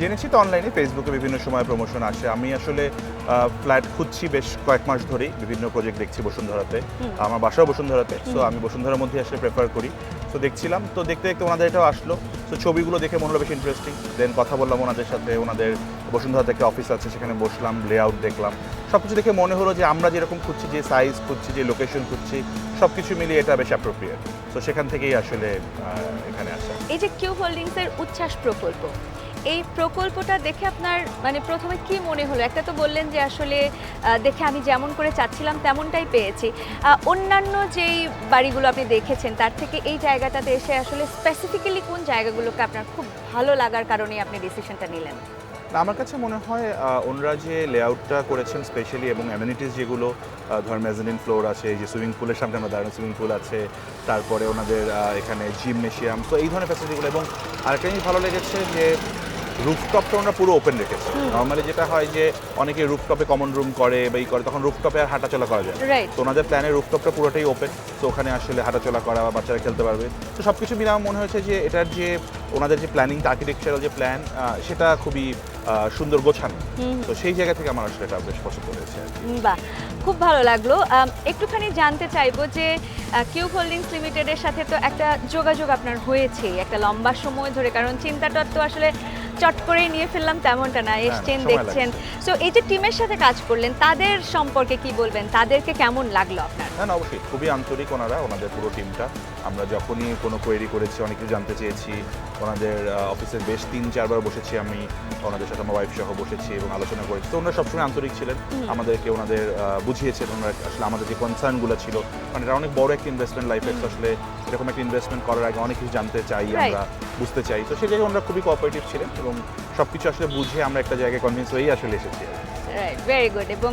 জেনেছি তো অনলাইনে ফেসবুকে বিভিন্ন সময় প্রমোশন আসে। আমি আসলে ফ্ল্যাট খুঁজছি বেশ কয়েক মাস ধরেই, বিভিন্ন প্রজেক্ট দেখছি বসুন্ধরাতে। আমার বাসাও বসুন্ধরাতে, সো আমি বসুন্ধরার মধ্যে আসলে প্রেফার করি। সো দেখছিলাম, তো দেখতে দেখতে ওনাদের এটাও আসলো। সো ছবিগুলো দেখে মনে হলো বেশ ইন্টারেস্টিং। দেন কথা বললাম ওনাদের সাথে, ওনাদের বসুন্ধরাতে একটা অফিস আছে, সেখানে বসলাম, লেআউট দেখলাম। সব কিছু দেখে মনে হলো যে আমরা যেরকম খুঁজছি, যে সাইজ খুঁজছি, যে লোকেশন খুঁজছি, সব কিছু মিলিয়ে এটা বেশ অ্যাপ্রোপ্রিয়েট। সো সেখান থেকেই আসলে এখানে আসা। এই যে কিউ হোল্ডিংসের উচ্ছ্বাস প্রকল্প, এই প্রকল্পটা দেখে আপনার মানে প্রথমে কি মনে হলো? একটা তো বললেন যে আসলে দেখে আমি যেমন করে চাচ্ছিলাম তেমনটাই পেয়েছি। অন্যান্য যেই বাড়িগুলো আপনি দেখেছেন তার থেকে এই জায়গাটাতে এসে আসলে স্পেসিফিক্যালি কোন জায়গাগুলোকে আপনার খুব ভালো লাগার কারণে আপনি ডিসিশনটা নিলেন? না, আমার কাছে মনে হয় ওনারা যে লেআউটটা করেছেন স্পেশালি, এবং অ্যামেনিটিস যেগুলো ধর মেজানিন ফ্লোর আছে, এই যে সুইমিং পুলের সামনে আমরা দাঁড়ানো সুইমিং পুল আছে, তারপরে ওনাদের এখানে জিমনেশিয়াম, তো এই ধরনের ফ্যাসিলিটিগুলো। এবং আরেকটা জিনিস ভালো লেগেছে যে রুফটপটা ওনারা পুরো ওপেন রেখেছে। নর্মালি যেটা হয় যে অনেকে রুফটপে কমন রুম করে বা ই করে, তখন রুফটপে আর হাঁটাচলা করা যায়। রাইট। তো ওনাদের প্ল্যানের রুফটপটা পুরোটাই ওপেন, তো ওখানে আসলে হাঁটাচলা করা বা বাচ্চারা খেলতে পারবে। তো সব কিছু মিলে আমার মনে হয়েছে যে এটার যে ওনাদের যে প্ল্যানিংটা, আর্কিটেকচারাল যে প্ল্যান, সেটা খুবই সুন্দর গোছানো। তো সেই জায়গা থেকে আমার আসলে এটা বেশ পছন্দ হয়েছে আর কি। বাহ, খুব ভালো লাগলো। একটুখানি জানতে চাইবো যে কিউ হোল্ডিংস লিমিটেডের সাথে তো একটা যোগাযোগ আপনার হয়েছে একটা লম্বা সময় ধরে, কারণ চিন্তাটা তো আসলে চট করেই নিয়ে ফেললাম তেমনটা না, এসছেন সময় দেখছেন। সো এই যে টিমের সাথে কাজ করলেন, তাদের সম্পর্কে কি বলবেন? তাদেরকে কেমন লাগলো আপনার? হ্যাঁ, অবশ্যই খুবই আন্তরিক ওনারা, ওনাদের পুরো টিমটা। আমরা যখনই কোনো কোয়েরি করেছি, অনেক কিছু জানতে চেয়েছি, ওনাদের অফিসের বেশ 3-4 বার বসেছি আমি, ওনাদের সাথে আমার ওয়াইফ সহ বসেছি এবং আলোচনা করেছি। তো ওনারা সবসময় আন্তরিক ছিলেন, আমাদেরকে ওনাদের বুঝিয়েছেন ওনারা আসলে আমাদের যে কনসার্নগুলো ছিল। মানে এটা অনেক বড় একটা ইনভেস্টমেন্ট, লাইফে আসলে এরকম একটা ইনভেস্টমেন্ট করার আগে অনেক কিছু জানতে চাই, আমরা বুঝতে চাই। তো সেই জায়গায় ওনারা খুবই কোঅপারেটিভ ছিলেন এবং সব কিছু আসলে বুঝে আমরা একটা জায়গায় কনভিন্স হয়েই আসলে এসেছি। Right, very good. এবং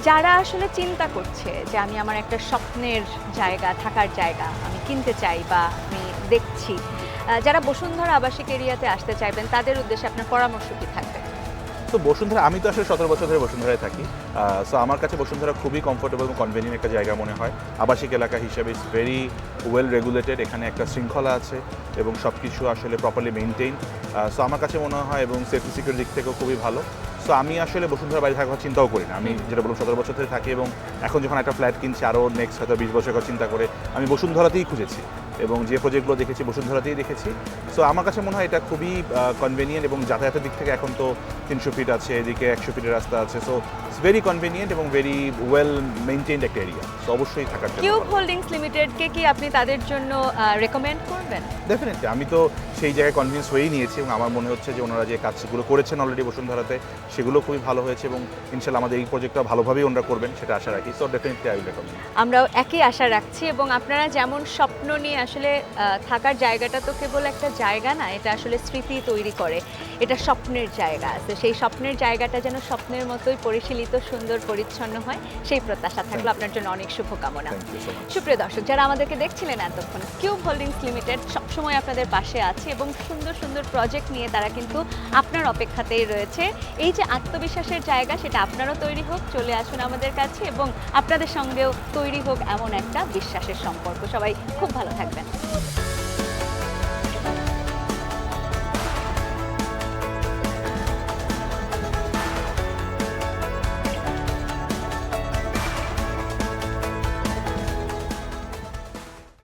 যারা আসলে চিন্তা করছে যে আমি আমার একটা স্বপ্নের জায়গা, থাকার জায়গা আমি কিনতে চাই বা আমি দেখছি, যারা বসুন্ধরা আবাসিক এরিয়াতে আসতে চাইবেন, তাদের উদ্দেশ্যে আপনার পরামর্শ কি থাকবে? তো বসুন্ধরা, আমি তো আসলে 17 বছর ধরে বসুন্ধরায় থাকি। সো আমার কাছে বসুন্ধরা খুবই কমফোর্টেবল এবং কনভেনিয়েন্ট একটা জায়গা মনে হয়। আবাসিক এলাকা হিসেবে ইটস ভেরি ওয়েল রেগুলেটেড, এখানে একটা শৃঙ্খলা আছে এবং সব কিছু আসলে প্রপারলি মেনটেইন। সো আমার কাছে মনে হয়, এবং সেফটি সিকিউরিটির দিক থেকেও খুবই ভালো। সো আমি আসলে বসুন্ধরা বাইরে থাকার চিন্তাও করি না। আমি যেটা বললাম 17 বছর ধরে থাকি, এবং এখন যখন একটা ফ্ল্যাট কিনছি আরও নেক্সট হয়তো 20 বছর কথা চিন্তা করে আমি বসুন্ধরাতেই খুঁজেছি এবং যে প্রজেক্টগুলো দেখেছি বসুন্ধরাতেই দেখেছি। সো আমার কাছে মনে হয় এটা খুবই কনভেনিয়েন্ট, এবং যাতায়াতের দিক থেকে এখন তো 300 ফিট আছে, এদিকে 100 ফিটের রাস্তা আছে। সো ইটস ভেরি কনভেনিয়েন্ট এবং ভেরি ওয়েল মেনটেইনড একটা এরিয়া। সো অবশ্যই থাকার জন্য। কিউব হোল্ডিংস লিমিটেডকে কি আপনি তাদের জন্য রেকমেন্ড করবেন? ডেফিনেটলি, আমি তো সেই জায়গায় কনভিন্স হয়েই নিয়েছি এবং আমার মনে হচ্ছে যে ওনারা যে কাজগুলো করেছেন অলরেডি বসুন্ধরাতে, সেগুলো খুবই ভালো হয়েছে এবং ইনশাল্লাহ আমাদের এই প্রজেক্টটা ভালোভাবেই ওনারা করবেন সেটা আশা রাখি। So definitely I will recommend. আমরাও একই আশা রাখছি, এবং আপনারা যেমন স্বপ্ন নিয়ে আসলে থাকার জায়গাটা তো কেবল একটা জায়গা না, এটা আসলে স্মৃতি তৈরি করে, এটা স্বপ্নের জায়গা। তো সেই স্বপ্নের জায়গাটা যেন স্বপ্নের মতোই পরিশীলিত, সুন্দর, পরিচ্ছন্ন হয়, সেই প্রত্যাশা থাকলো। আপনার জন্য অনেক শুভকামনা। সুপ্রিয় দর্শক, যারা আমাদেরকে দেখছিলেন এতক্ষণ, কিউব হোল্ডিংস লিমিটেড সবসময় আপনাদের পাশে আছে এবং সুন্দর সুন্দর প্রজেক্ট নিয়ে তারা কিন্তু আপনার অপেক্ষাতেই রয়েছে। এই যে আত্মবিশ্বাসের জায়গা, সেটা আপনারও তৈরি হোক, চলে আসুন আমাদের কাছে এবং আপনাদের সঙ্গেও তৈরি হোক এমন একটা বিশ্বাসের সম্পর্ক। সবাই খুব ভালো থাকবেন।